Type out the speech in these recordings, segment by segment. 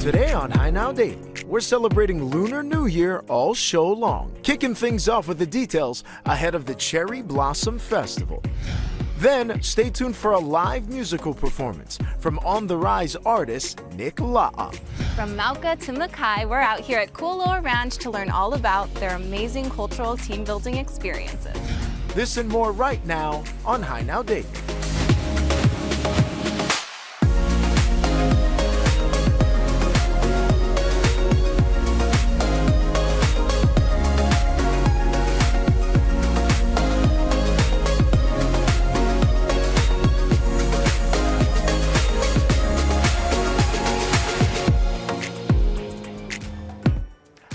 Today on High Now Daily, we're celebrating Lunar New Year all show long, kicking things off with the details ahead of the Cherry Blossom Festival. Then, stay tuned for a live musical performance from On the Rise artist Nick La'a. From Mauka to Makai, we're out here at Kualoa Ranch to learn all about their amazing cultural team building experiences. This and more right now on High Now Daily.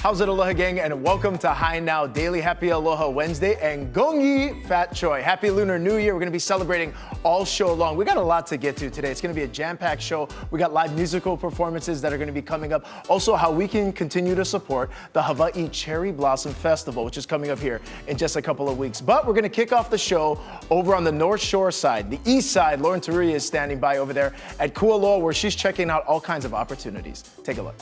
How's it, Aloha gang, and welcome to High Now Daily. Happy Aloha Wednesday and Gongi Fat Choi. Happy Lunar New Year. We're going to be celebrating all show long. We got a lot to get to today. It's going to be a jam-packed show. We got live musical performances that are going to be coming up. Also, how we can continue to support the Hawaii Cherry Blossom Festival, which is coming up here in just a couple of weeks. But we're going to kick off the show over on the North Shore side, the east side. Lauren Taruya is standing by over there at Kualoa, where she's checking out all kinds of opportunities. Take a look.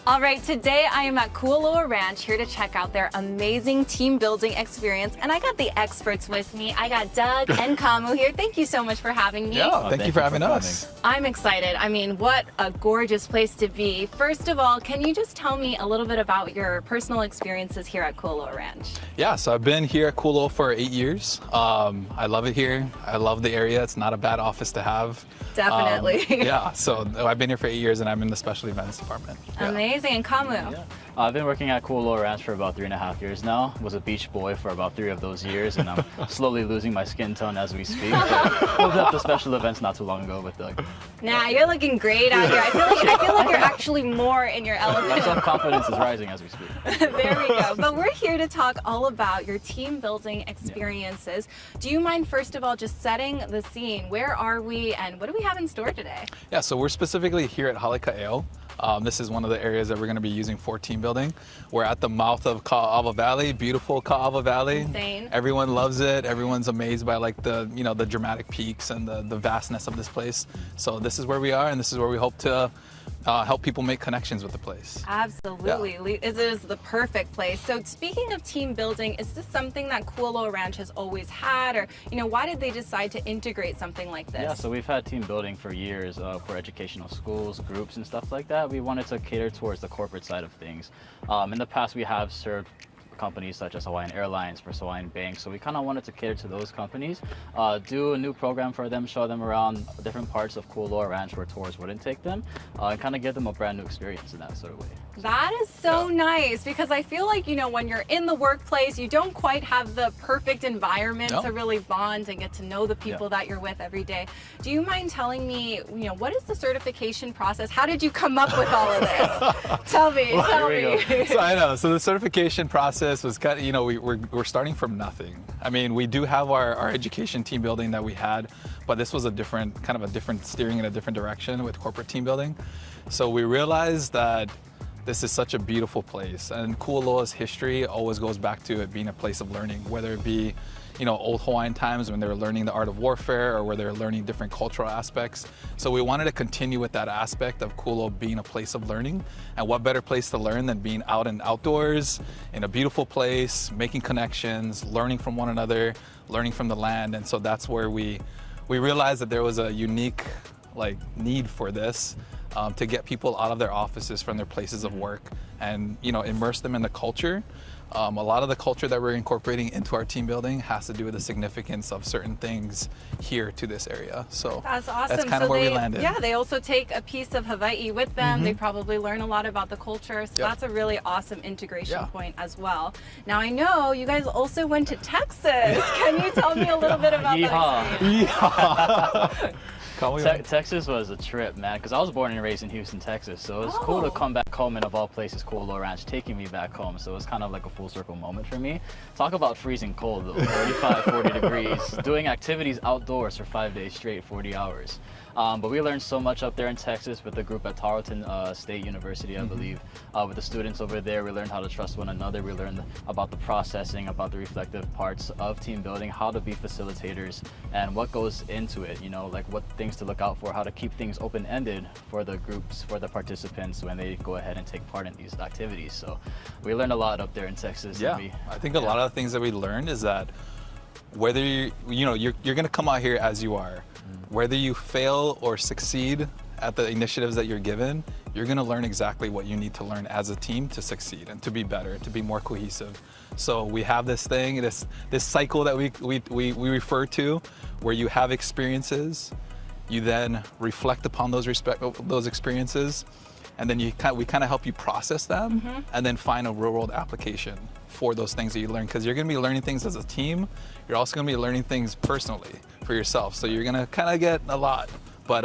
All right, today I am at Kualoa Ranch here to check out their amazing team building experience. And I got the experts with me. I got Doug and Kamu here. Thank you so much for having me. Yeah, thank you for having us. I'm excited. I mean, what a gorgeous place to be. First of all, can you just tell me a little bit about your personal experiences here at Kualoa Ranch? Yeah, so I've been here at Kualoa for 8 years. I love it here. I love the area. It's not a bad office to have. Definitely. Yeah, so I've been here for 8 years and I'm in the special events department. Yeah. Amazing. And Kamu? Yeah. I've been working at Kualoa Ranch for about 3.5 years now. Was a beach boy for about 3 of those years, and I'm slowly losing my skin tone as we speak. Moved up to special events not too long ago with Doug. Nah, you're looking great out here. I feel like you're actually more in your element. My self-confidence is rising as we speak. There we go. But we're here to talk all about your team building experiences. Yeah. Do you mind, first of all, just setting the scene? Where are we and what do we have in store today? Yeah, so we're specifically here at Haleka'eo. This is one of the areas that we're going to be using for team building. We're at the mouth of Ka'ava Valley, beautiful Ka'ava Valley. Insane. Everyone loves it. Everyone's amazed by like the dramatic peaks and the vastness of this place. So this is where we are, and this is where we hope to help people make connections with the place. Absolutely. Yeah. It is the perfect place. So speaking of team building, is this something that Kualoa Ranch has always had, or why did they decide to integrate something like this? Yeah, so we've had team building for years for educational schools, groups, and stuff like that. We wanted to cater towards the corporate side of things. In the past, we have served companies such as Hawaiian Airlines, First Hawaiian Bank, so we kind of wanted to cater to those companies, do a new program for them, show them around different parts of Kualoa Ranch where tours wouldn't take them, and kind of give them a brand new experience in that sort of way. That is so nice, because I feel like, when you're in the workplace, you don't quite have the perfect environment to really bond and get to know the people that you're with every day. Do you mind telling me, what is the certification process? How did you come up with all of this? Tell me. So I know. So the certification process was kind of, we're starting from nothing. I mean, we do have our education team building that we had, but this was a different steering in a different direction with corporate team building. So we realized that this is such a beautiful place, and Kualoa's history always goes back to it being a place of learning, whether it be old Hawaiian times when they were learning the art of warfare, or where they were learning different cultural aspects. So we wanted to continue with that aspect of Kualoa being a place of learning. And what better place to learn than being out and outdoors in a beautiful place, making connections, learning from one another, learning from the land. And so that's where we realized that there was a unique need for this, to get people out of their offices, from their places of work, and immerse them in the culture. A lot of the culture that we're incorporating into our team building has to do with the significance of certain things here to this area. So that's awesome. That's kind of where we landed. Yeah, they also take a piece of Hawaii with them. They probably learn a lot about the culture. So that's a really awesome integration point as well. Now, I know you guys also went to Texas. Can you tell me a little bit about that experience? Texas was a trip, man, because I was born and raised in Houston, Texas, so it was cool to come back home, and of all places, Kualoa Ranch taking me back home, so it was kind of like a full circle moment for me. Talk about freezing cold, though, 35, 40 degrees, doing activities outdoors for 5 days straight, 40 hours. But we learned so much up there in Texas with the group at Tarleton State University, I believe. With the students over there, we learned how to trust one another. We learned about the processing, about the reflective parts of team building, how to be facilitators, and what goes into it, you know, like what things to look out for, how to keep things open-ended for the groups, for the participants when they go ahead and take part in these activities. So we learned a lot up there in Texas. Yeah, I think a lot of the things that we learned is that whether you're going to come out here as you are, whether you fail or succeed at the initiatives that you're given, you're going to learn exactly what you need to learn as a team to succeed and to be better, to be more cohesive. So we have this thing, this cycle that we refer to, where you have experiences, you then reflect upon those experiences, and then we kind of help you process them, and then find a real-world application for those things that you learn. Because you're going to be learning things as a team, you're also going to be learning things personally for yourself. So you're going to kind of get a lot, but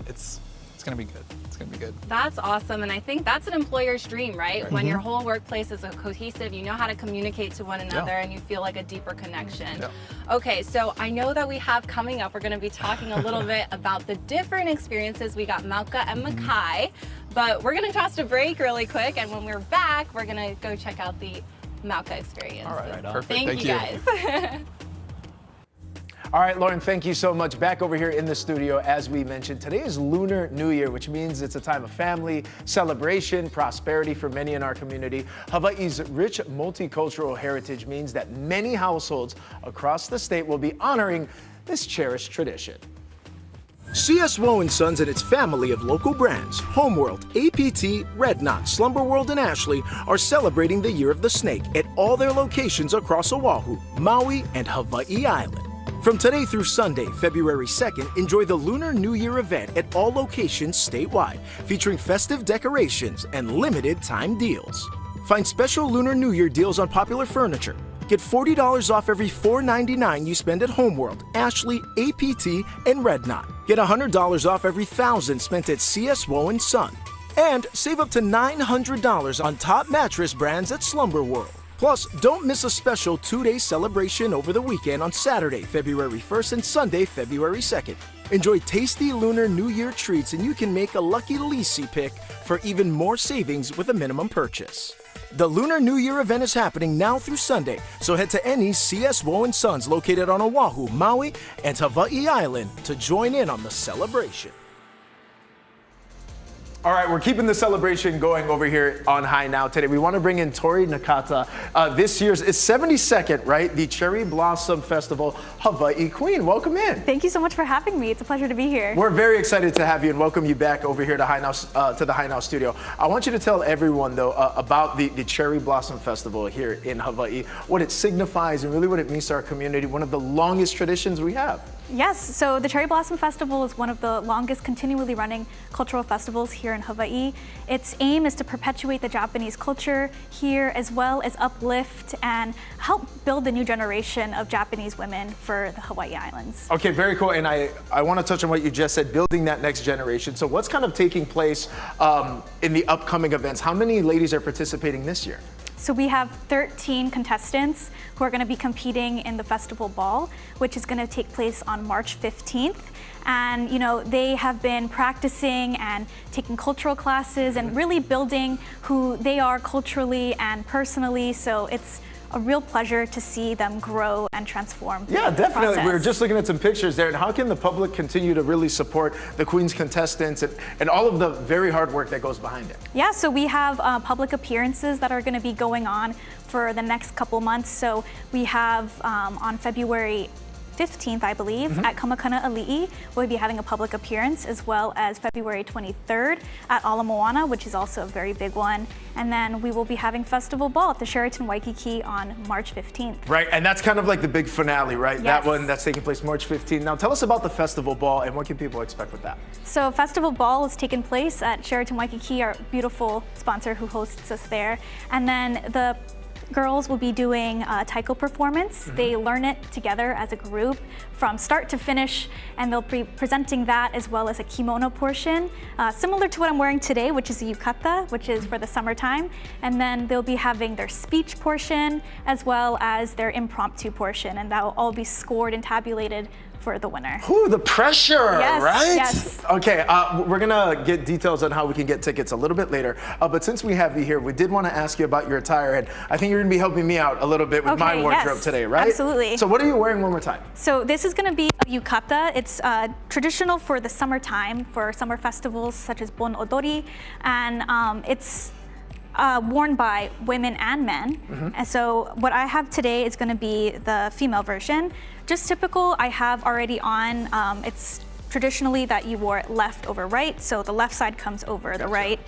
it's going to be good. It's going to be good. That's awesome, and I think that's an employer's dream, right? When your whole workplace is cohesive, you know how to communicate to one another, and you feel like a deeper connection. Okay, so I know that we have coming up, we're going to be talking a little bit about the different experiences. We got Mauka and Makai, but we're going to toss a break really quick, and when we're back, we're going to go check out the Mauka experience. All right, perfect. Thank you guys. All right, Lauren, thank you so much. Back over here in the studio, as we mentioned, today is Lunar New Year, which means it's a time of family, celebration, prosperity for many in our community. Hawaii's rich multicultural heritage means that many households across the state will be honoring this cherished tradition. C.S. Woe & Sons and its family of local brands, Homeworld, APT, Red Knot, Slumber World, and Ashley are celebrating the Year of the Snake at all their locations across Oahu, Maui, and Hawaii Island. From today through Sunday, February 2nd, enjoy the Lunar New Year event at all locations statewide, featuring festive decorations and limited time deals. Find special Lunar New Year deals on popular furniture. Get $40 off every $4.99 you spend at Homeworld, Ashley, APT, and Red Knot. Get $100 off every $1,000 spent at C.S. Woe & Son. And save up to $900 on top mattress brands at Slumber World. Plus, don't miss a special 2-day celebration over the weekend on Saturday, February 1st and Sunday, February 2nd. Enjoy tasty Lunar New Year treats, and you can make a lucky leasing pick for even more savings with a minimum purchase. The Lunar New Year event is happening now through Sunday, so head to any C.S. Woe & Sons located on Oahu, Maui, and Hawaii Island to join in on the celebration. All right, we're keeping the celebration going over here on High Now today. We want to bring in Tori Nakata. This year's is 72nd, right? The Cherry Blossom Festival Hawaii Queen. Welcome in. Thank you so much for having me. It's a pleasure to be here. We're very excited to have you and welcome you back over here to High Now, to the High Now studio. I want you to tell everyone though about the Cherry Blossom Festival here in Hawaii, what it signifies and really what it means to our community. One of the longest traditions we have. Yes, so the Cherry Blossom Festival is one of the longest continually running cultural festivals here in Hawaii. Its aim is to perpetuate the Japanese culture here, as well as uplift and help build the new generation of Japanese women for the Hawaii Islands. Okay, very cool. And I want to touch on what you just said, building that next generation. So what's kind of taking place in the upcoming events? How many ladies are participating this year? So we have 13 contestants who are going to be competing in the festival ball, which is going to take place on March 15th. And, you know, they have been practicing and taking cultural classes and really building who they are culturally and personally. So it's a real pleasure to see them grow and transform. Yeah, definitely. We were just looking at some pictures there. And how can the public continue to really support the Queen's contestants and all of the very hard work that goes behind it? Yeah, so we have public appearances that are going to be going on for the next couple months. So we have on February 15th, I believe, at Kamakana Ali'i, we'll be having a public appearance, as well as February 23rd at Ala Moana, which is also a very big one. And then we will be having Festival Ball at the Sheraton Waikiki on March 15th. Right, and that's kind of like the big finale, right? Yes. That one that's taking place March 15th. Now tell us about the Festival Ball and what can people expect with that? So Festival Ball is taking place at Sheraton Waikiki, our beautiful sponsor who hosts us there. And then the girls will be doing a taiko performance. They learn it together as a group from start to finish, and they'll be presenting that as well as a kimono portion, similar to what I'm wearing today, which is a yukata, which is for the summertime. And then they'll be having their speech portion as well as their impromptu portion, and that will all be scored and tabulated for the winner. Ooh, the pressure, Yes, right? yes. Okay, we're gonna get details on how we can get tickets a little bit later. But since we have you here, we did want to ask you about your attire, and I think you're gonna be helping me out a little bit with my Okay, wardrobe yes, today, right? absolutely. So what are you wearing one more time? So this is going to be a yukata. It's traditional for the summertime, for summer festivals such as Bon Odori, and it's worn by women and men. And so what I have today is going to be the female version. Just typical, I have already on, it's traditionally that you wore it left over right, so the left side comes over the right.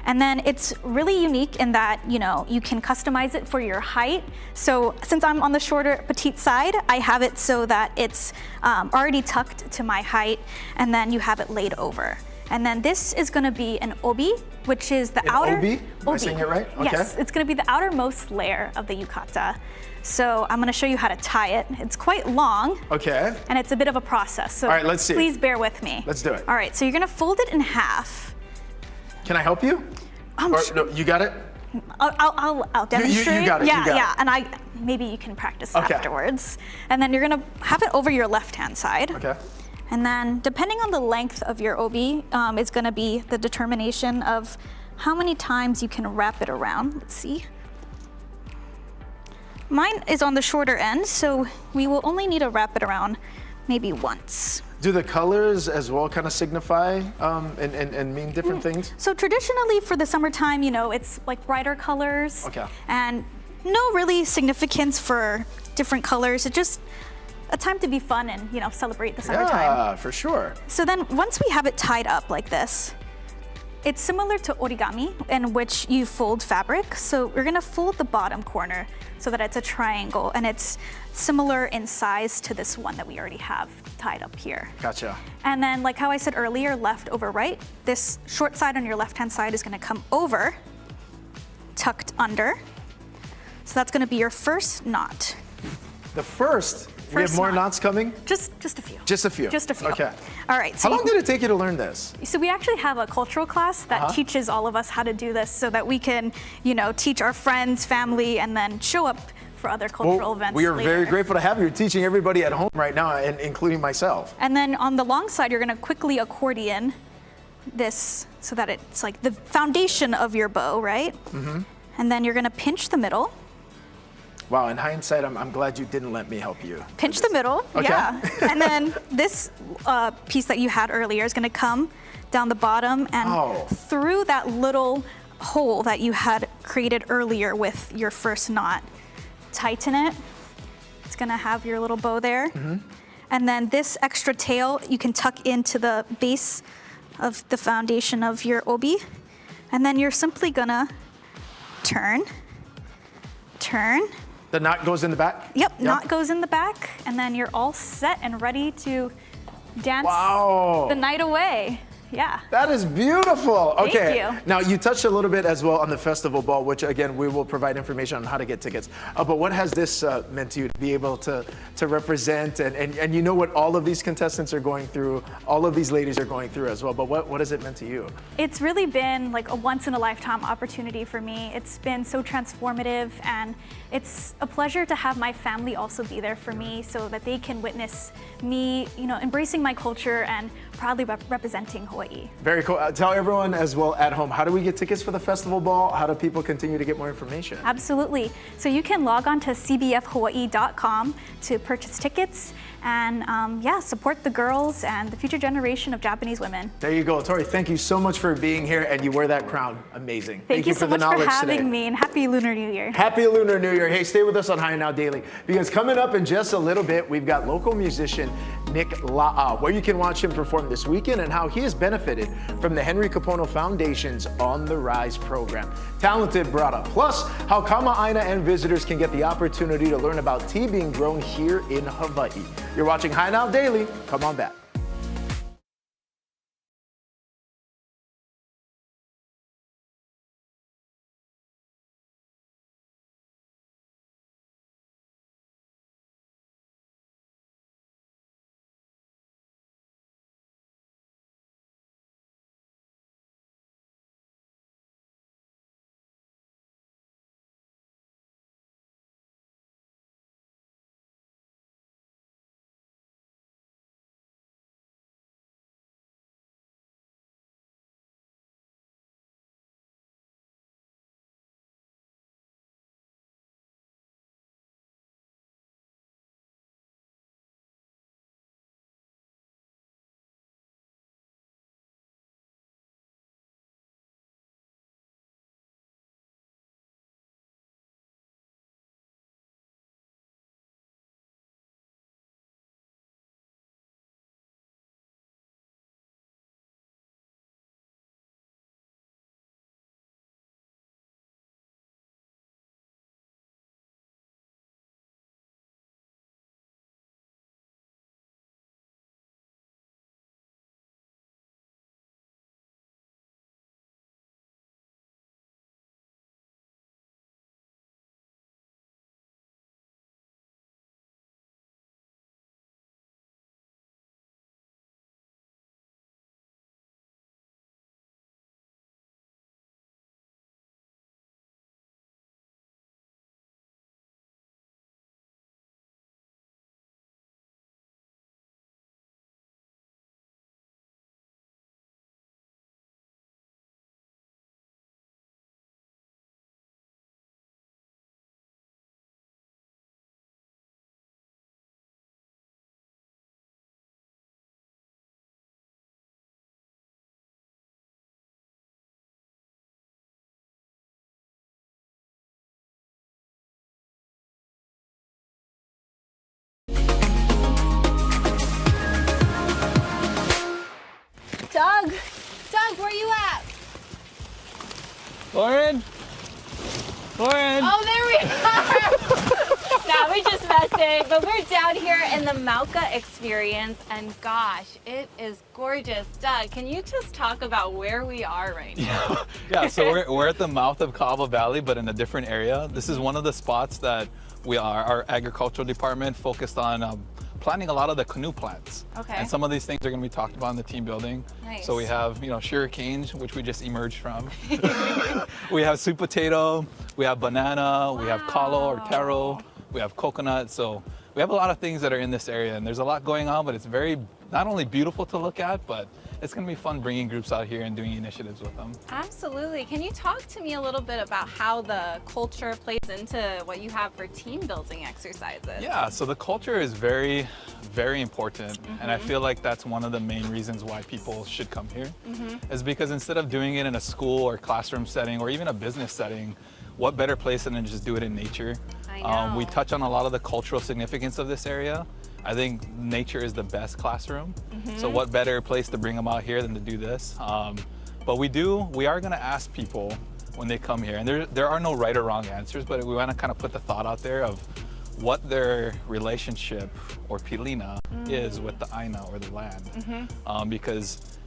And then it's really unique in that, you know, you can customize it for your height. So since I'm on the shorter petite side, I have it so that it's already tucked to my height, and then you have it laid over. And then this is gonna be an obi, which is the outer. Obi? Am I saying it right? Okay. Yes, it's gonna be the outermost layer of the yukata. So I'm gonna show you how to tie it. It's quite long. Okay. And it's a bit of a process. So all right, let's see. Please bear with me. Let's do it. All right, so you're gonna fold it in half. Can I help you? Or, no, you got it? I'll demonstrate. You got it. Yeah, you got yeah. it. And maybe you can practice Okay. afterwards. And then you're gonna have it over your left-hand side. Okay. And then depending on the length of your obi, is gonna be the determination of how many times you can wrap it around. Let's see. Mine is on the shorter end, so we will only need to wrap it around maybe once. Do the colors as well kind of signify and mean different things? So traditionally for the summertime, you know, it's like brighter colors. Okay. And no really significance for different colors. It's just a time to be fun and, you know, celebrate the summertime. Yeah, for sure. So then once we have it tied up like this, it's similar to origami in which you fold fabric. So we're gonna fold the bottom corner so that it's a triangle, and it's similar in size to this one that we already have tied up here. Gotcha. And then like how I said earlier, left over right, this short side on your left-hand side is gonna come over, tucked under. So that's gonna be your first knot. The first we have First more knot. knots coming? Just a few. Just a few. Just a few. Okay. All right. So How long did it take you to learn this? So we actually have a cultural class that teaches all of us how to do this so that we can, you know, teach our friends, family, and then show up for other cultural events we are later. very grateful to have you. You're teaching everybody at home right now, and including myself. And then on the long side, you're gonna quickly accordion this so that it's like the foundation of your bow, right? Mm-hmm. And then you're gonna pinch the middle. Wow, in hindsight, I'm glad you didn't let me help you. Pinch the middle, Okay. yeah. And then this piece that you had earlier is gonna come down the bottom and through that little hole that you had created earlier with your first knot. Tighten it. It's gonna have your little bow there. Mm-hmm. And then this extra tail you can tuck into the base of the foundation of your obi. And then you're simply gonna turn. The knot goes in the back? Yep, knot goes in the back, and then you're all set and ready to dance the night away. Yeah. That is beautiful. Thank Okay. you. Now you touched a little bit as well on the festival ball, which again we will provide information on how to get tickets. But what has this meant to you to be able to represent and you know what all of these contestants are going through, all of these ladies are going through as well. But what has it meant to you? It's really been like a once in a lifetime opportunity for me. It's been so transformative, and it's a pleasure to have my family also be there for me so that they can witness me, you know, embracing my culture and proudly representing Hawaii. Very cool. Tell everyone as well at home, how do we get tickets for the festival ball? How do people continue to get more information? Absolutely. So you can log on to cbfhawaii.com to purchase tickets and support the girls and the future generation of Japanese women. There you go. Tori, thank you so much for being here, and you wear that crown. Amazing. Thank you for so the much knowledge for having today. me, and happy Lunar New Year. Happy Lunar New Year. Hey, stay with us on High Now Daily, because coming up in just a little bit, we've got local musician Nick La'a, where you can watch him perform this weekend and how he has benefited from the Henry Kapono Foundation's On the Rise program. Talented Brada. Plus, how Kama'aina and visitors can get the opportunity to learn about tea being grown here in Hawaii. You're watching High Now Daily. Come on back. Lauren? Lauren? Oh, there we are. Now we just messed it, but we're down here in the Mauka experience, and gosh, it is gorgeous. Doug, can you just talk about where we are right now? Yeah, so we're at the mouth of Kaava Valley, but in a different area. This is one of the spots that our agricultural department focused on planting a lot of the canoe plants. Okay. And some of these things are going to be talked about in the team building. Nice. So we have, sugar canes, which we just emerged from. We have sweet potato, we have banana, we have kalo or taro, we have coconut. So we have a lot of things that are in this area, and there's a lot going on, but it's very, not only beautiful to look at, but it's going to be fun bringing groups out here and doing initiatives with them. Absolutely. Can you talk to me a little bit about how the culture plays into what you have for team building exercises? Yeah, so the culture is very, very important. And I feel like that's one of the main reasons why people should come here, is because instead of doing it in a school or classroom setting or even a business setting, what better place than to just do it in nature? I know. We touch on a lot of the cultural significance of this area. I think nature is the best classroom. So what better place to bring them out here than to do this? But we are gonna ask people when they come here, and there are no right or wrong answers, but we wanna kind of put the thought out there of what their relationship or pilina is with the aina or the land.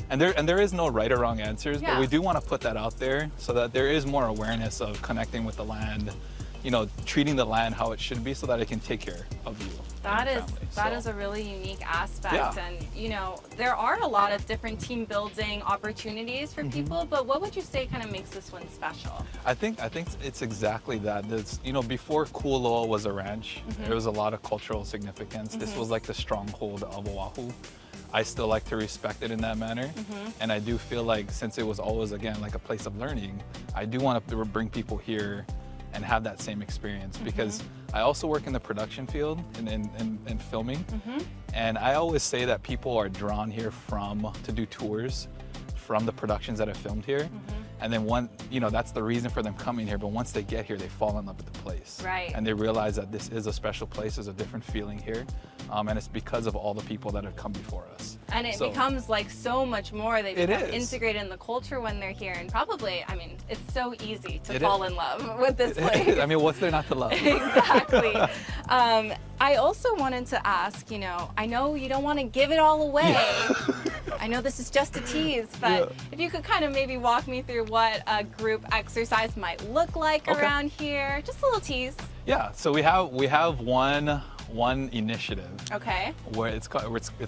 And there is no right or wrong answers, but we do wanna put that out there so that there is more awareness of connecting with the land, treating the land how it should be so that it can take care of you. That is a really unique aspect. Yeah. And there are a lot of different team building opportunities for people, but what would you say kind of makes this one special? I think it's exactly that. Before Kualoa was a ranch, there was a lot of cultural significance. This was like the stronghold of Oahu. I still like to respect it in that manner. And I do feel like since it was always, again, like a place of learning, I do want to bring people here and have that same experience, because I also work in the production field in filming, and I always say that people are drawn here to do tours from the productions that I filmed here, and then that's the reason for them coming here. But once they get here, they fall in love with the place, Right. and they realize that this is a special place. There's a different feeling here, and it's because of all the people that have come before us. And it becomes like so much more. They become is. integrated in the culture when they're here, and probably, it's so easy to fall in love with this place. I mean, what's there not to love? Exactly. I also wanted to ask, I know you don't want to give it all away. I know this is just a tease, but if you could kind of maybe walk me through what a group exercise might look like around here, just a little tease. Yeah, so we have one initiative. Okay. Where it's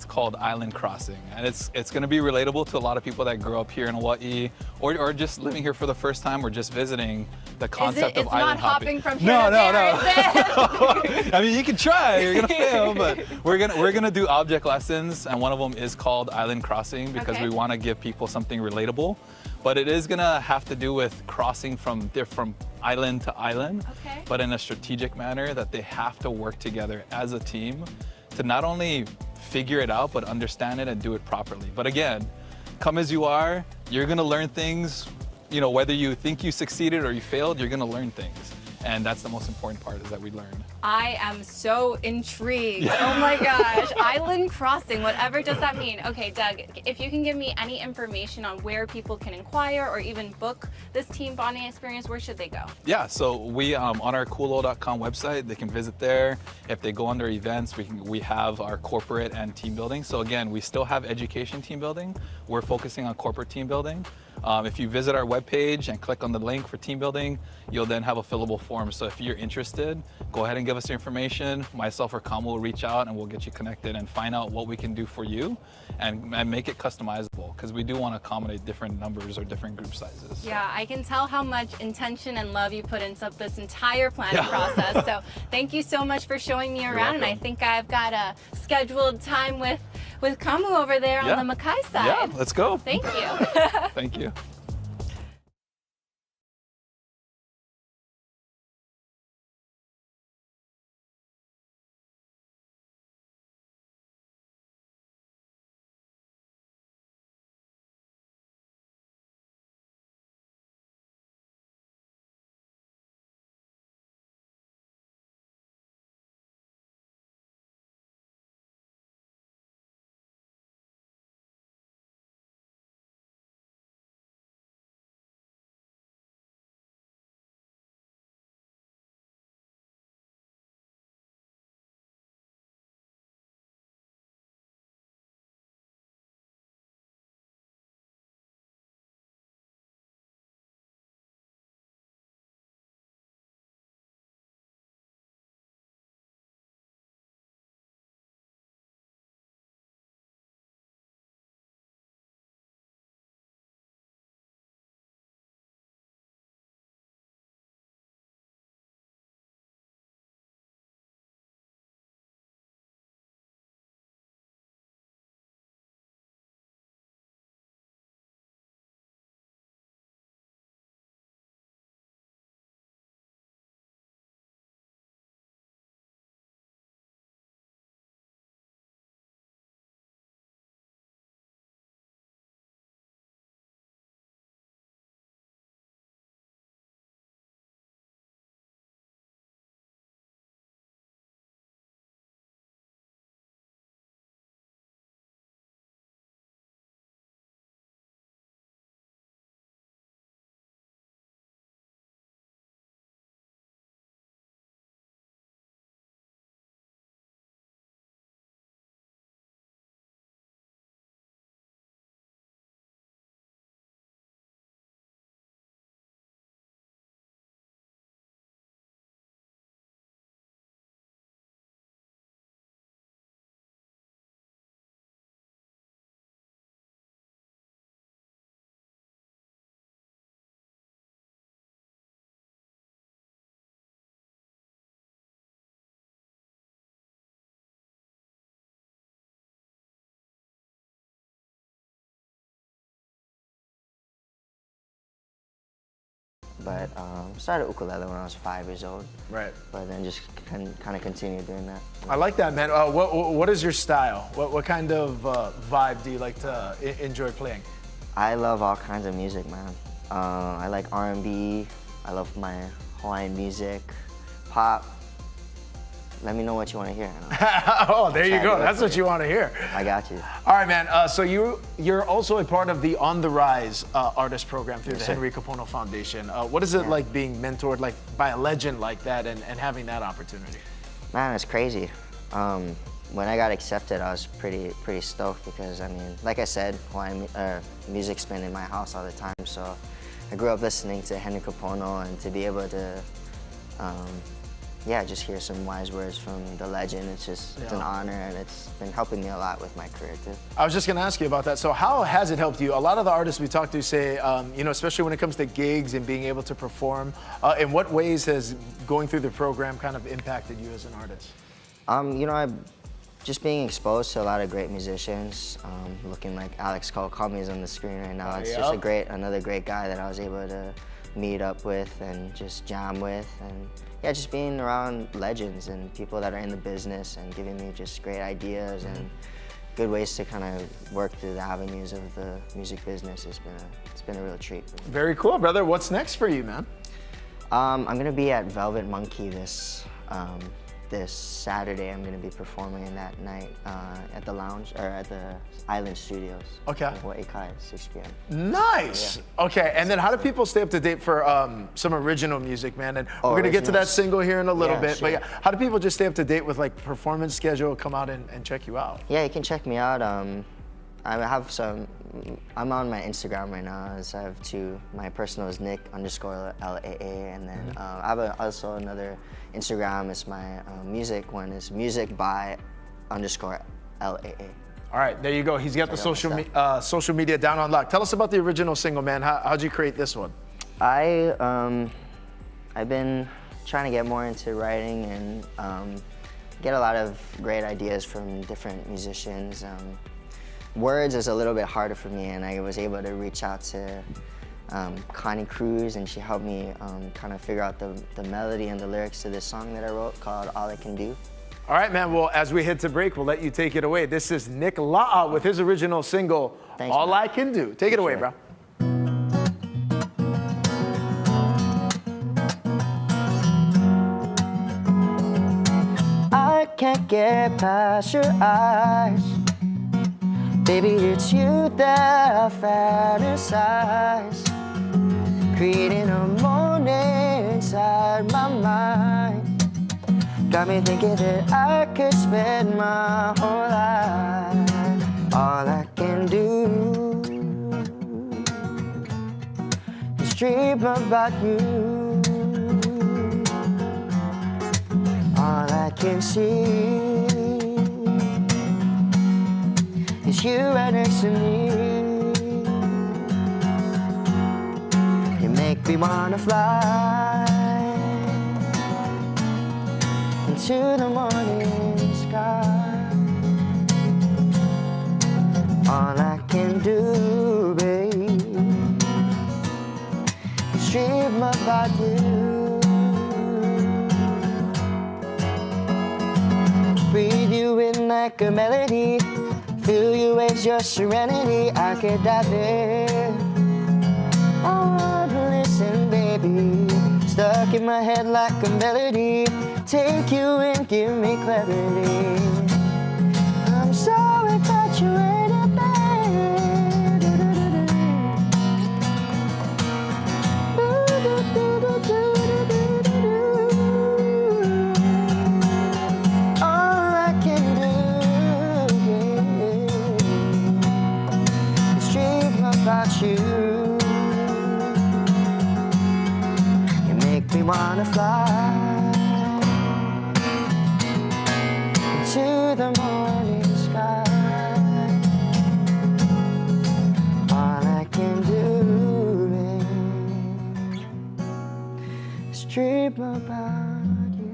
called Island Crossing, and it's going to be relatable to a lot of people that grow up here in Hawaii, or just living here for the first time, or just visiting the concept of island hopping. It's not hopping from here to there, is it? I mean, you can try. You're gonna fail, but we're gonna do object lessons, and one of them is called Island Crossing, because we want to give people something relatable. But it is gonna have to do with crossing from island to island, but in a strategic manner, that they have to work together as a team to not only figure it out, but understand it and do it properly. But again, come as you are, you're gonna learn things, whether you think you succeeded or you failed, you're gonna learn things. And that's the most important part, is that we learn. I am so intrigued. Oh my gosh. Island crossing, whatever does that mean? Okay, Doug, if you can give me any information on where people can inquire or even book this team bonding experience, where should they go? Yeah, so we on our kualoa.com website, they can visit there. If they go under events, we have our corporate and team building. So again, we still have education team building. We're focusing on corporate team building. If you visit our webpage and click on the link for team building, you'll then have a fillable form. So if you're interested, go ahead and give us your information. Myself or Kam will reach out and we'll get you connected and find out what we can do for you and make it customizable, because we do want to accommodate different numbers or different group sizes. Yeah, I can tell how much intention and love you put into this entire planning process. So thank you so much for showing me around. And I think I've got a scheduled time with Kamu over there on the Makai side. Yeah, let's go. Thank you. Thank you. but started ukulele when I was 5 years old. Right. But then just kind of continued doing that. I like that, man. What is your style? What kind of vibe do you like to enjoy playing? I love all kinds of music, man. I like R&B. I love my Hawaiian music, pop. Let me know what you want to hear. Oh, there you go. That's what you want to hear. I got you. All right, man. So you're also a part of the On the Rise artist program through the sir. Henry Kapono Foundation. What is it like being mentored like by a legend like that and having that opportunity? Man, it's crazy. When I got accepted, I was pretty stoked because, I mean, like I said, Hawaiian music's been in my house all the time. So I grew up listening to Henry Kapono, and to be able to yeah, just hear some wise words from the legend. It's an honor, and it's been helping me a lot with my career too. I was just gonna ask you about that. So how has it helped you? A lot of the artists we talk to say, you know, especially when it comes to gigs and being able to perform, in what ways has going through the program kind of impacted you as an artist? You know, just being exposed to a lot of great musicians, looking like Alex Kawakami is on the screen right now. It's just another great guy that I was able to meet up with and just jam with, and yeah, just being around legends and people that are in the business and giving me just great ideas and good ways to kind of work through the avenues of the music business. It's been a real treat for me. Very cool, brother. What's next for you, man? I'm gonna be at Velvet Monkey this Saturday. I'm gonna be performing in that night at the lounge, or at the Island Studios. Okay. In Makai, 6 p.m. Nice. Yeah. Okay, and then how do people stay up to date for some original music, man? And we're gonna get to that single here in a little bit, sure. but yeah, how do people just stay up to date with like performance schedule, come out and check you out? Yeah, you can check me out. I'm on my Instagram right now. I have two. My personal is Nick_LAA, and then I have also another Instagram. It's my music one. Is music_by_LAA. All right, there you go. He's got the social media down on lock. Tell us about the original single, man. How'd you create this one? I've been trying to get more into writing and get a lot of great ideas from different musicians. Words is a little bit harder for me, and I was able to reach out to Connie Cruz, and she helped me kind of figure out the melody and the lyrics to this song that I wrote called All I Can Do. All right, man. Well, as we hit to break, we'll let you take it away. This is Nick La'a with his original single, All man. I Can Do. Take it away, bro. I can't get past your eyes. Baby, it's you that I fantasize, creating a morning inside my mind. Got me thinking that I could spend my whole life. All I can do is dream about you. All I can see is you right next to me. You make me wanna fly into the morning sky. All I can do, babe, is dream about you. Breathe you in like a melody, feel you as your serenity. I could dive in. Oh, listen, baby, stuck in my head like a melody. Take you and give me clarity. I'm so infatuated, babe. All I can do is dream about you. You make me wanna fly to the morning sky. All I can do is dream about you.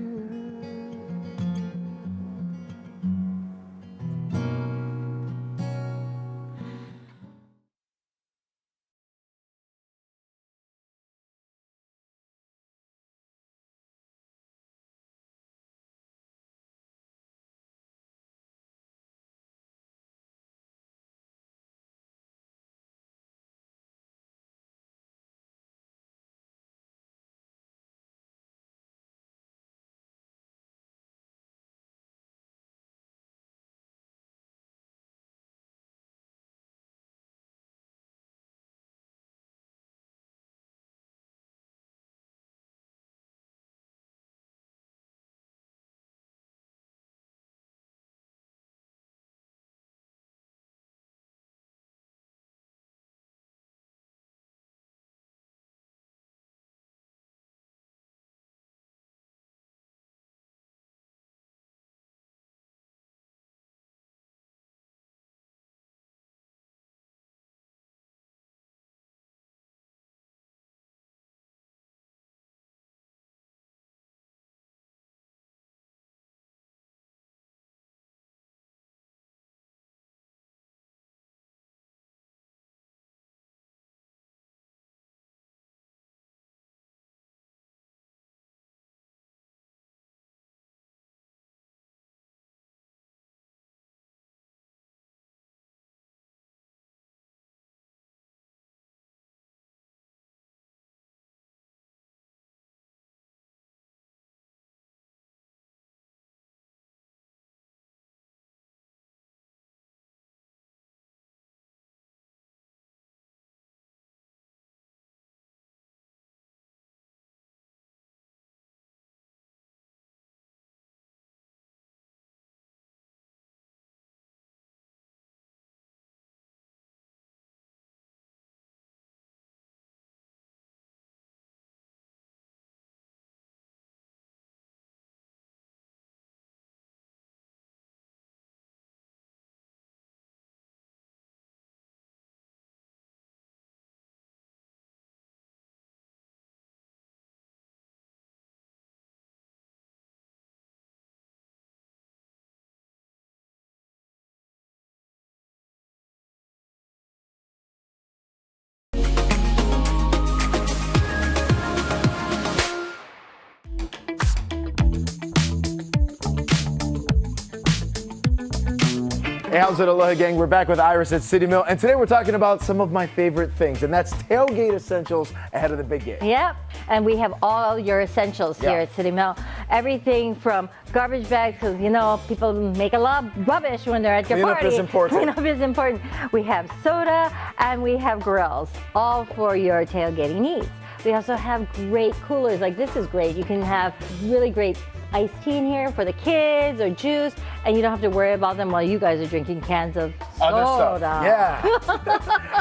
how's it, Aloha gang? We're back with Iris at City Mill, and today we're talking about some of my favorite things, and that's tailgate essentials ahead of the big game. Yep, and we have all your essentials here at City Mill. Everything from garbage bags, because you know people make a lot of rubbish when they're at your party. Cleanup is important. Cleanup is important. We have soda and we have grills, all for your tailgating needs. We also have great coolers, like this is great. You can have really great iced tea in here for the kids or juice, and you don't have to worry about them while you guys are drinking cans of soda. Other stuff. Yeah.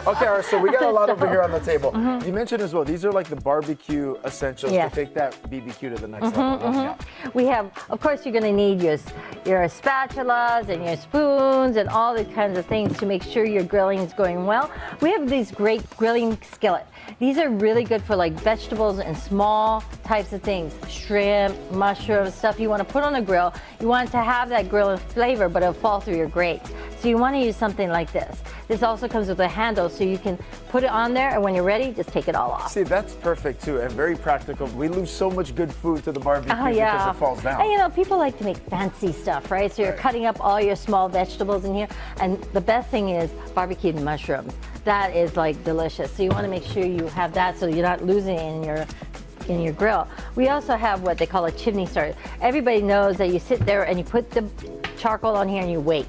Okay, all right, so we got a lot over here on the table. You mentioned as well, these are like the barbecue essentials to take that BBQ to the next level. Yeah. We have, of course, you're going to need your spatulas and your spoons and all the kinds of things to make sure your grilling is going well. We have these great grilling skillets. These are really good for like vegetables and small types of things, shrimp, mushrooms, stuff you want to put on a grill. You want to have that grill flavor, but it'll fall through your grates. So you want to use something like this. This also comes with a handle, so you can put it on there, and when you're ready, just take it all off. See, that's perfect too, and very practical. We lose so much good food to the barbecue because it falls down. And you know, people like to make fancy stuff, right? So you're cutting up all your small vegetables in here, and the best thing is barbecued mushrooms. That is like delicious. So you want to make sure you have that so you're not losing it in your grill. We also have what they call a chimney starter. Everybody knows that you sit there and you put the charcoal on here and you wait.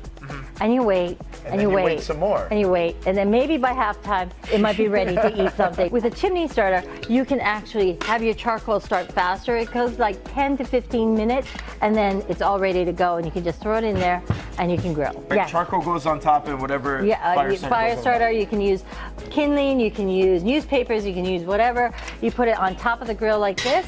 And you wait, and you wait some more. And you wait, and then maybe by halftime, it might be ready to eat something. With a chimney starter, you can actually have your charcoal start faster. It goes like 10 to 15 minutes, and then it's all ready to go, and you can just throw it in there, and you can grill. Right, charcoal goes on top and whatever fire starter, you can use kindling, you can use newspapers, you can use whatever. You put it on top of the grill like this.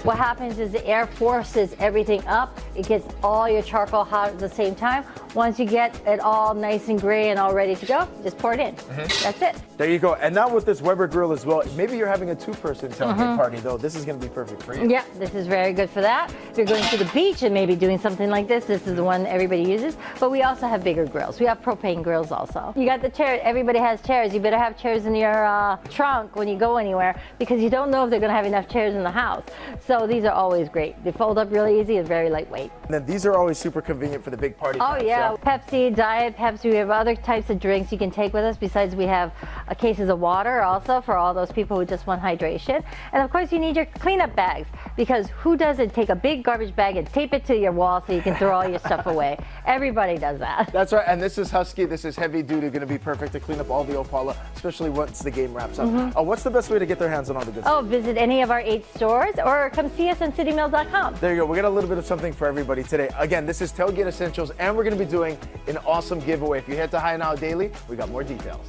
What happens is the air forces everything up. It gets all your charcoal hot at the same time. Once you get it all nice and gray and all ready to go, just pour it in. That's it. There you go. And now with this Weber grill as well, maybe you're having a two-person tailgate party though. This is going to be perfect for you. Yeah, this is very good for that. If you're going to the beach and maybe doing something like this, this is the one everybody uses. But we also have bigger grills. We have propane grills also. You got the chair. Everybody has chairs. You better have chairs in your trunk when you go anywhere, because you don't know if they're going to have enough chairs in the house. So these are always great. They fold up really easy and very lightweight. And then these are always super convenient for the big party. Oh yeah, Pepsi, Diet Pepsi. We have other types of drinks you can take with us. Besides, we have cases of water also for all those people who just want hydration. And of course, you need your cleanup bags, because who doesn't take a big garbage bag and tape it to your wall so you can throw all your stuff away? Everybody does that. That's right. And this is Husky. This is heavy duty. Going to be perfect to clean up all the Opala, especially once the game wraps up. What's the best way to get their hands on all the good stuff? Oh, visit any of our 8 stores or come see us on citymill.com. There you go. We got a little bit of something for everybody today. Again, this is Tailgate Essentials, and we're going to be doing an awesome giveaway. If you head to High Now Daily, we got more details.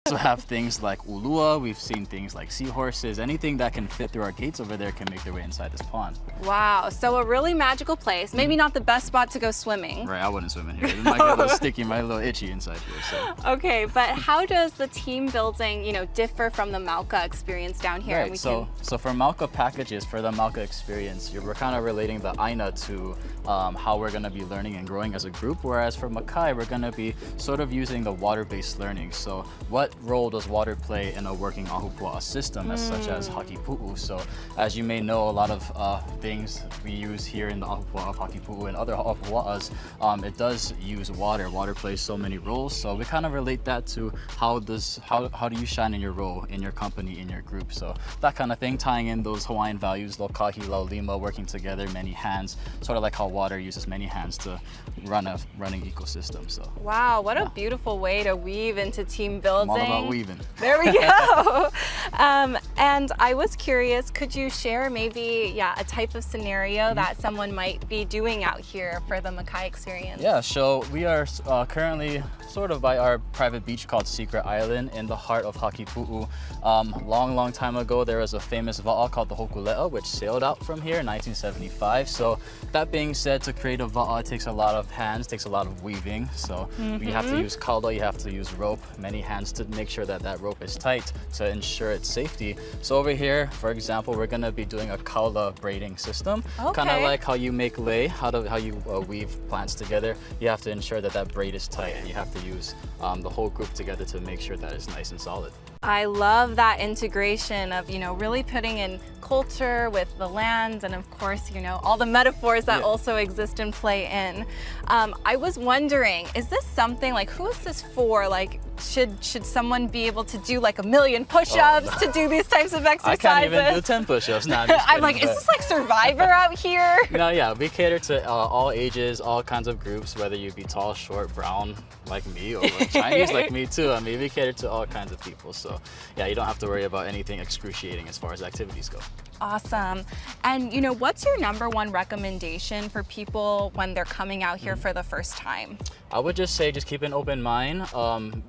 also have things like ulua. We've seen things like seahorses. Anything that can fit through our gates over there can make their way inside this pond. Wow, so a really magical place. Maybe not the best spot to go swimming. Right, I wouldn't swim in here. It might get a little sticky, might get a little itchy inside here. So. Okay, but how does the team building, differ from the Mauka experience down here? Right, so for Mauka packages, for the Mauka experience, we're kind of relating the Aina to how we're going to be learning and growing as a group, whereas for Makai, we're going to be sort of using the water-based learning. So what role does water play in a working ahupua'a system, such as hakipu'u? So as you may know, a lot of things we use here in the ahupua'a of hakipu'u and other ahupua'as, it does use water. Water plays so many roles, so we kind of relate that to how do you shine in your role, in your company, in your group. So that kind of thing, tying in those Hawaiian values, lokahi, laulima, working together, many hands, sort of like how water uses many hands to run a running ecosystem. So wow, what a beautiful way to weave into team building. I'm all about weaving. There we go. And I was curious, could you share maybe a type of scenario that someone might be doing out here for the Makai experience? Yeah, so we are currently sort of by our private beach called Secret Island in the heart of Hakipu'u. Long time ago, there was a famous va'a called the Hokule'a, which sailed out from here in 1975. So that being said, to create a va'a, it takes a lot of hands, takes a lot of weaving. So you have to use kaula, you have to use rope, many hands to make sure that that rope is tight to ensure its safety. So over here, for example, we're gonna be doing a kaula braiding system. Kind of like how you make lei, how you weave plants together. You have to ensure that that braid is tight, and you have to use the whole group together to make sure that it's nice and solid. I love that integration of, really putting in culture with the land and of course, all the metaphors that also exist and play in. I was wondering, is this something like, who is this for? Like, should someone be able to do like 1,000,000 push-ups to do these types of exercises? I can't even do 10 push-ups. Nah, I'm like, is this like Survivor out here? No, yeah, we cater to all ages, all kinds of groups, whether you be tall, short, brown like me, or Chinese like me too. I mean, we cater to all kinds of people. So yeah, you don't have to worry about anything excruciating as far as activities go. Awesome. And what's your #1 recommendation for people when they're coming out here for the first time? I would just say, just keep an open mind.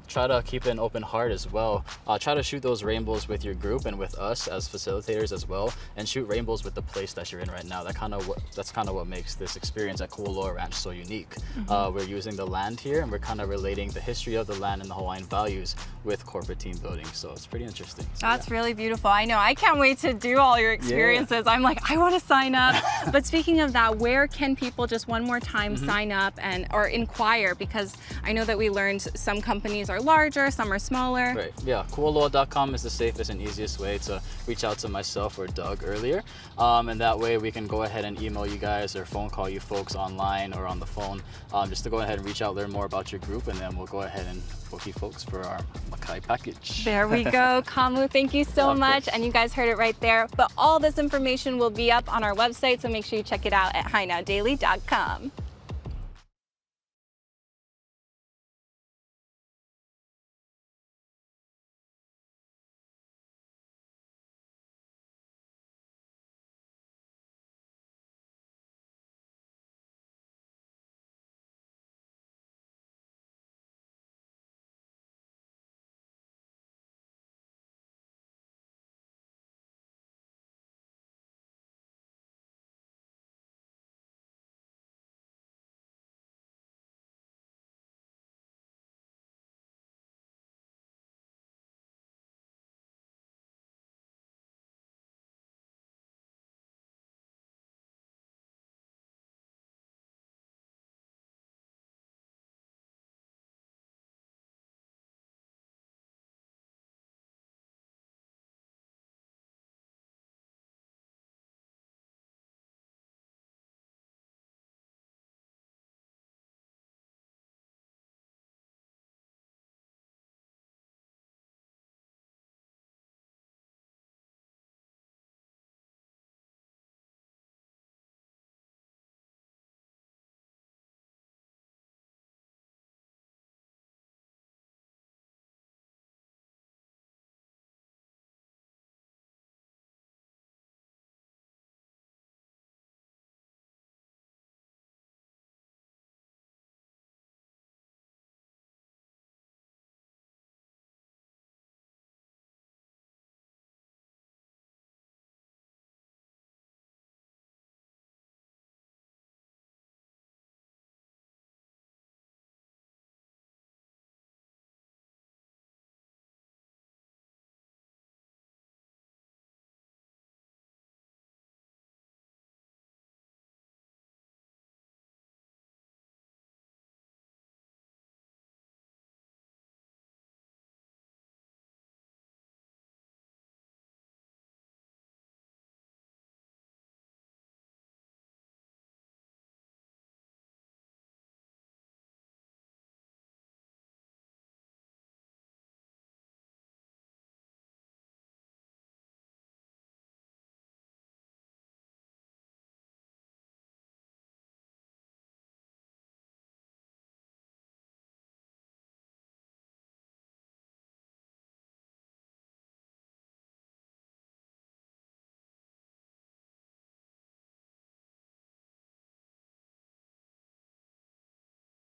Try to keep an open heart as well. Try to shoot those rainbows with your group and with us as facilitators as well, and shoot rainbows with the place that you're in right now. That's kind of what makes this experience at Kualoa Ranch so unique. We're using the land here, and we're kind of relating the history of the land and the Hawaiian values with corporate team building. So it's pretty interesting. So, that's really beautiful. I know. I can't wait to do all your experiences. I'm like, I want to sign up. But speaking of that, where can people just one more time sign up or inquire? Because I know that we learned some companies are larger, some are smaller. Right. Yeah. Kualoa.com is the safest and easiest way to reach out to myself or Doug earlier. And that way we can go ahead and email you guys or phone call you folks online or on the phone, just to go ahead and reach out, learn more about your group, and then we'll go ahead and book you folks for our Makai package. There we go. Kamu, thank you so much. And you guys heard it right there. But all this information will be up on our website, so make sure you check it out at HiNowDaily.com.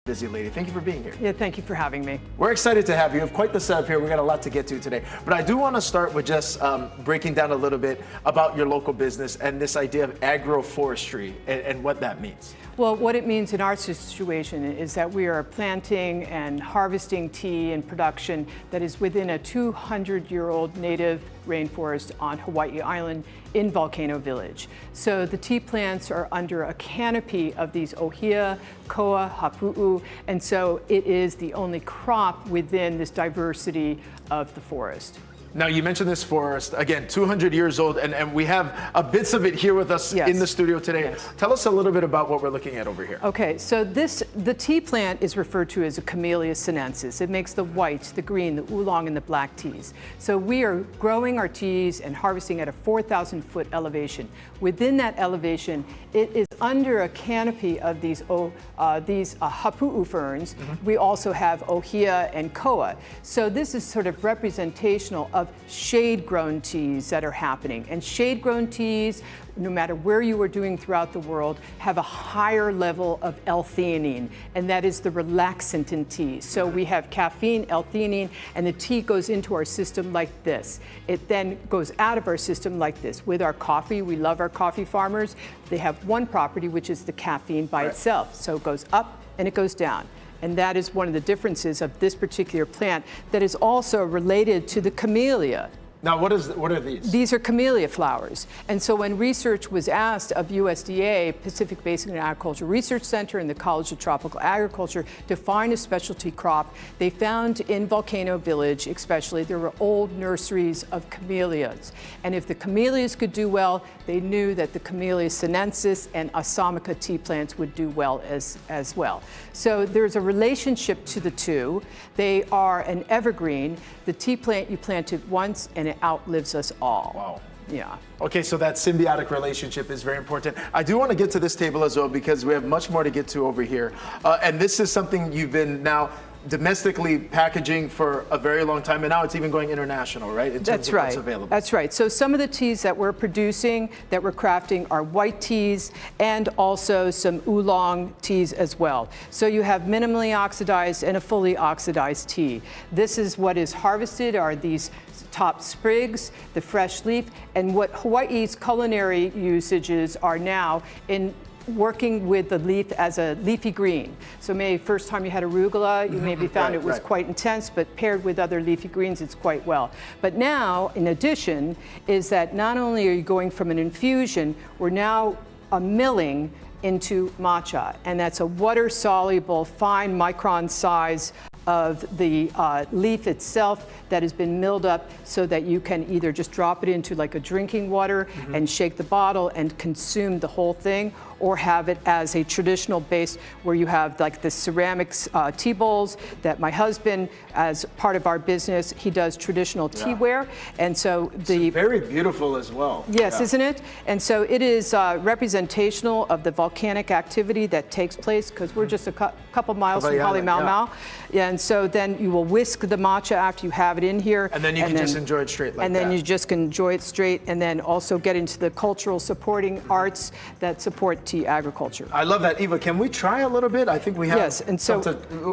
busy lady. Thank you for being here. Yeah, thank you for having me. We're excited to have you. We have quite the setup here. We got a lot to get to today. But I do want to start with just breaking down a little bit about your local business and this idea of agroforestry and what that means. Well, what it means in our situation is that we are planting and harvesting tea and production that is within a 200-year-old native rainforest on Hawaii Island in Volcano Village. So the tea plants are under a canopy of these ohia, koa, hapu'u, and so it is the only crop within this diversity of the forest. Now, you mentioned this forest, again, 200 years old, and we have bits of it here with us in the studio today. Yes. Tell us a little bit about what we're looking at over here. Okay, so the tea plant is referred to as a Camellia sinensis. It makes the white, the green, the oolong, and the black teas. So we are growing our teas and harvesting at a 4,000-foot elevation. Within that elevation, it is under a canopy of these hapu'u ferns. We also have ohia and koa. So this is sort of representational of shade-grown teas that are happening. And shade-grown teas, no matter where you are doing throughout the world, have a higher level of L-theanine, and that is the relaxant in tea. So we have caffeine, L-theanine, and the tea goes into our system like this. It then goes out of our system like this. With our coffee, we love our coffee farmers. They have one property, which is the caffeine by itself. So it goes up and it goes down. And that is one of the differences of this particular plant that is also related to the camellia. Now, what are these? These are camellia flowers. And so when research was asked of USDA, Pacific Basin and Agriculture Research Center and the College of Tropical Agriculture to find a specialty crop, they found in Volcano Village especially, there were old nurseries of camellias. And if the camellias could do well, they knew that the Camellia sinensis and Assamica tea plants would do well as well. So there's a relationship to the two. They are an evergreen. The tea plant, you plant it once and it outlives us all. Wow. Yeah. Okay, so that symbiotic relationship is very important. I do want to get to this table as well because we have much more to get to over here. And this is something you've been now domestically packaging for a very long time, and now it's even going international, right? In terms of what's available. That's right. So some of the teas that we're producing, that we're crafting, are white teas and also some oolong teas as well. So you have minimally oxidized and a fully oxidized tea. This is what is harvested, are these top sprigs, the fresh leaf, and what Hawaii's culinary usages are now in working with the leaf as a leafy green. So maybe first time you had arugula, you maybe found it was quite intense, but paired with other leafy greens, it's quite well. But now, in addition, is that not only are you going from an infusion, we're now milling into matcha, and that's a water-soluble, fine micron size of the leaf itself that has been milled up so that you can either just drop it into like a drinking water and shake the bottle and consume the whole thing, or have it as a traditional base where you have like the ceramics tea bowls that my husband, as part of our business, he does traditional teaware. And so it's very beautiful as well. Yes, isn't it? And so it is representational of the volcanic activity that takes place because we're just a couple miles from Halemaumau. And so then you will whisk the matcha after you have it in here. And then you can just enjoy it straight like that. And then you just can enjoy it straight and then also get into the cultural supporting arts that support tea agriculture. I love that. Eva, can we try a little bit? I think we have. Yes, and so.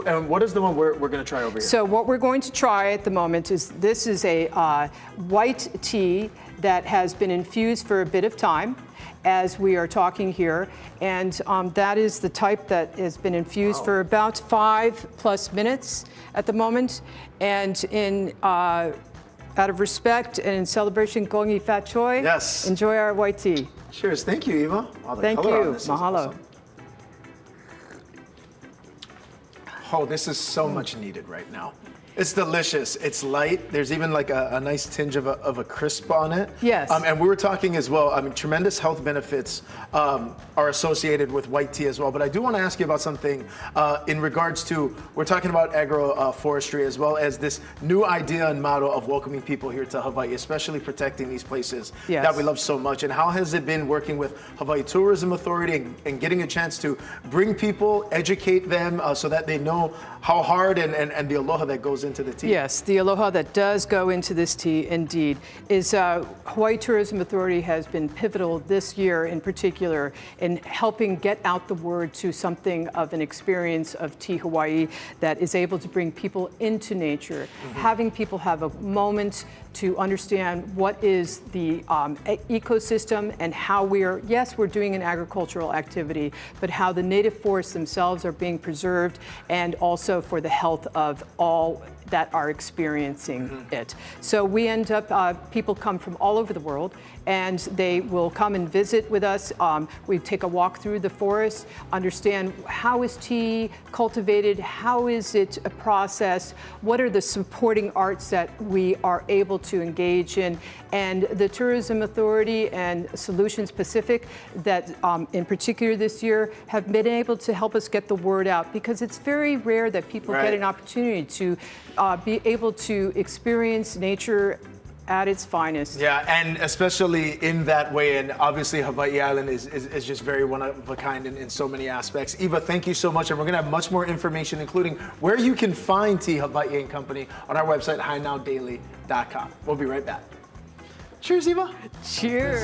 And what is the one we're going to try over here? So what we're going to try at the moment is this is a white tea that has been infused for a bit of time, as we are talking here, and that is the type that has been infused for about 5+ minutes at the moment. And in out of respect and in celebration, Gongi Fat Choi, enjoy our white tea. Cheers. Thank you, Eva. Thank you. Mahalo. Awesome. Oh, this is so much needed right now. It's delicious. It's light. There's even like a nice tinge of a crisp on it. Yes. And we were talking as well. I mean, tremendous health benefits are associated with white tea as well. But I do want to ask you about something in regards to, we're talking about agroforestry as well as this new idea and model of welcoming people here to Hawaii, especially protecting these places that we love so much. And how has it been working with Hawaii Tourism Authority and getting a chance to bring people, educate them so that they know how hard and the aloha that goes goes into the tea. Yes, the aloha that does go into this tea, indeed, is Hawaii Tourism Authority has been pivotal this year in particular in helping get out the word to something of an experience of Tea Hawaii that is able to bring people into nature, having people have a moment to understand what is the ecosystem and how we're doing an agricultural activity, but how the native forests themselves are being preserved, and also for the health of all that are experiencing it. So we end up, people come from all over the world, and they will come and visit with us. We take a walk through the forest, understand how is tea cultivated, how is it processed, what are the supporting arts that we are able to engage in, and the Tourism Authority and Solutions Pacific that in particular this year have been able to help us get the word out, because it's very rare that people get an opportunity to be able to experience nature at its finest. Yeah, and especially in that way, and obviously Hawaii Island is just very one of a kind in so many aspects. Eva, thank you so much, and we're gonna have much more information, including where you can find Tea Hawaii and Company on our website, HiNowDaily.com. We'll be right back. Cheers, Eva. Cheers.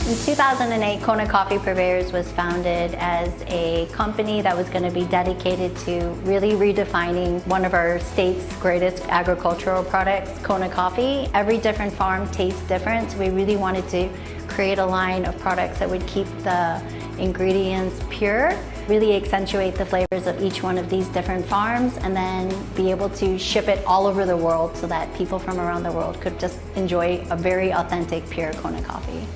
In 2008, Kona Coffee Purveyors was founded as a company that was going to be dedicated to really redefining one of our state's greatest agricultural products, Kona coffee. Every different farm tastes different, so we really wanted to create a line of products that would keep the ingredients pure, really accentuate the flavors of each one of these different farms, and then be able to ship it all over the world so that people from around the world could just enjoy a very authentic, pure Kona coffee.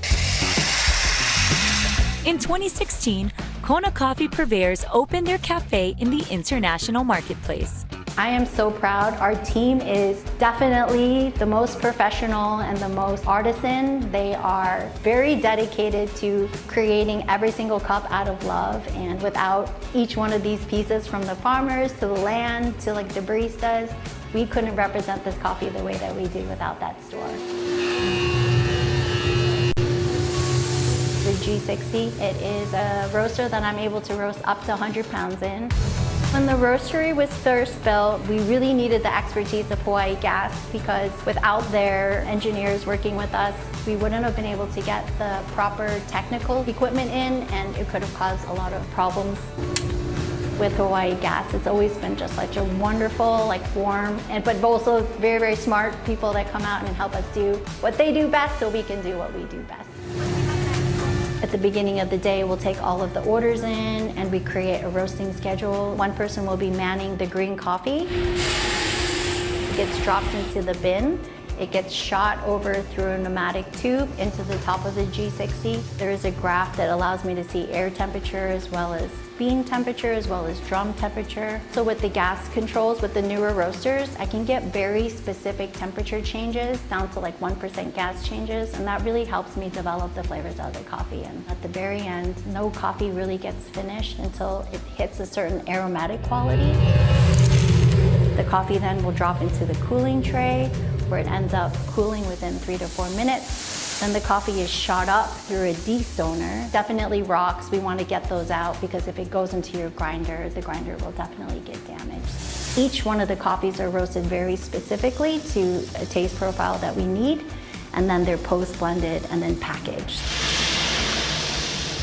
In 2016, Kona Coffee Purveyors opened their cafe in the international marketplace. I am so proud. Our team is definitely the most professional and the most artisan. They are very dedicated to creating every single cup out of love, and without each one of these pieces, from the farmers to the land to like the baristas, we couldn't represent this coffee the way that we do without that store. The G60, it is a roaster that I'm able to roast up to 100 pounds in. When the roastery was first built, we really needed the expertise of Hawaii Gas, because without their engineers working with us, we wouldn't have been able to get the proper technical equipment in, and it could have caused a lot of problems. With Hawaii Gas, it's always been just such a wonderful, like warm, but also very, very smart people that come out and help us do what they do best so we can do what we do best. At the beginning of the day, we'll take all of the orders in and we create a roasting schedule. One person will be manning the green coffee. It gets dropped into the bin. It gets shot over through a pneumatic tube into the top of the G60. There is a graph that allows me to see air temperature as well as bean temperature as well as drum temperature. So with the gas controls, with the newer roasters, I can get very specific temperature changes down to like 1% gas changes, and that really helps me develop the flavors of the coffee. And at the very end, no coffee really gets finished until it hits a certain aromatic quality. The coffee then will drop into the cooling tray, where it ends up cooling within 3 to 4 minutes. Then the coffee is shot up through a destoner. Definitely rocks, we want to get those out, because if it goes into your grinder, the grinder will definitely get damaged. Each one of the coffees are roasted very specifically to a taste profile that we need, and then they're post-blended and then packaged.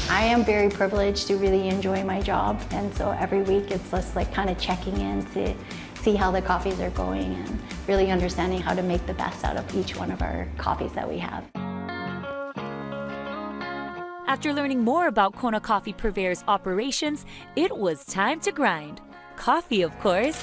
I am very privileged to really enjoy my job, and so every week it's just like kind of checking in to see how the coffees are going and really understanding how to make the best out of each one of our coffees that we have. After learning more about Kona Coffee Purveyor's operations, it was time to grind. Coffee, of course.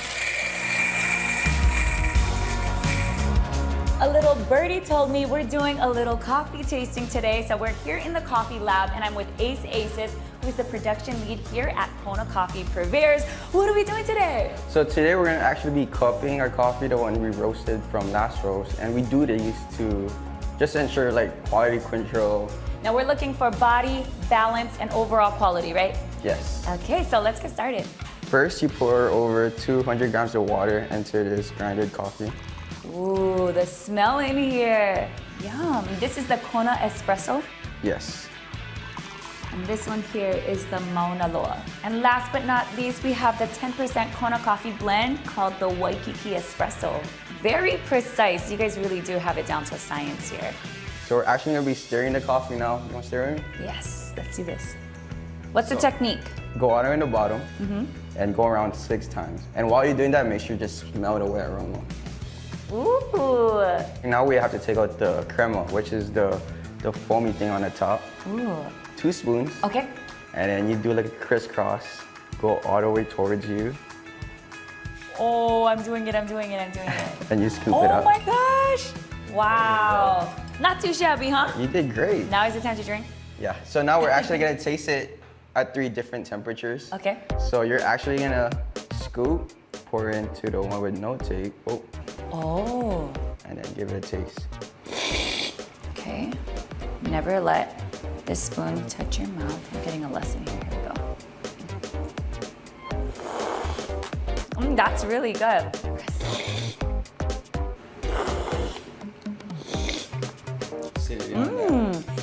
A little birdie told me we're doing a little coffee tasting today, so we're here in the coffee lab, and I'm with Ace Aces, who's the production lead here at Kona Coffee Purveyors. What are we doing today? So today we're gonna actually be cupping our coffee, the one we roasted from last roast, and we do these to just ensure like quality control. Now we're looking for body, balance, and overall quality, right? Yes. Okay, so let's get started. First, you pour over 200 grams of water into this grinded coffee. Ooh, the smell in here. Yum. This is the Kona Espresso. Yes. And this one here is the Mauna Loa. And last but not least, we have the 10% Kona coffee blend called the Waikiki Espresso. Very precise. You guys really do have it down to science here. So we're actually gonna be stirring the coffee now. You want stirring? Yes, let's do this. What's the technique? Go water in the bottom and go around 6 times. And while you're doing that, make sure you just smell the wet aroma. Ooh. Now we have to take out the crema, which is the foamy thing on the top. Ooh. 2 spoons. Okay. And then you do like a crisscross, go all the way towards you. Oh, I'm doing it. And you scoop it Oh up. my gosh. Wow. Not too shabby, huh? You did great. Now is the time to drink? Yeah, so now we're actually gonna taste it at 3 different temperatures. Okay. So you're actually gonna scoop, pour into the one with no tape. Oh. And then give it a taste. Okay. Never let the spoon touch your mouth. I'm getting a lesson here. Here we go. That's really good.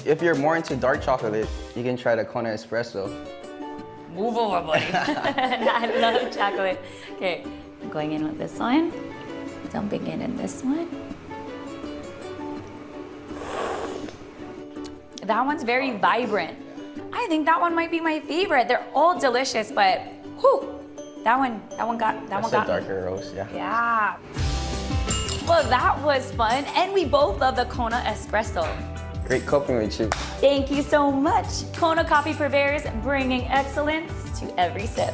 If you're more into dark chocolate, you can try the Kona Espresso. Move over, buddy. I love chocolate. Okay, I'm going in with this one. Dumping it in this one. That one's very vibrant. I think that one might be my favorite. They're all delicious, but whew, that one got That's me. a darker roast, yeah. Yeah. Well, that was fun, and we both love the Kona Espresso. Great cupping with you. Thank you so much. Kona Coffee Purveyors, bringing excellence to every sip.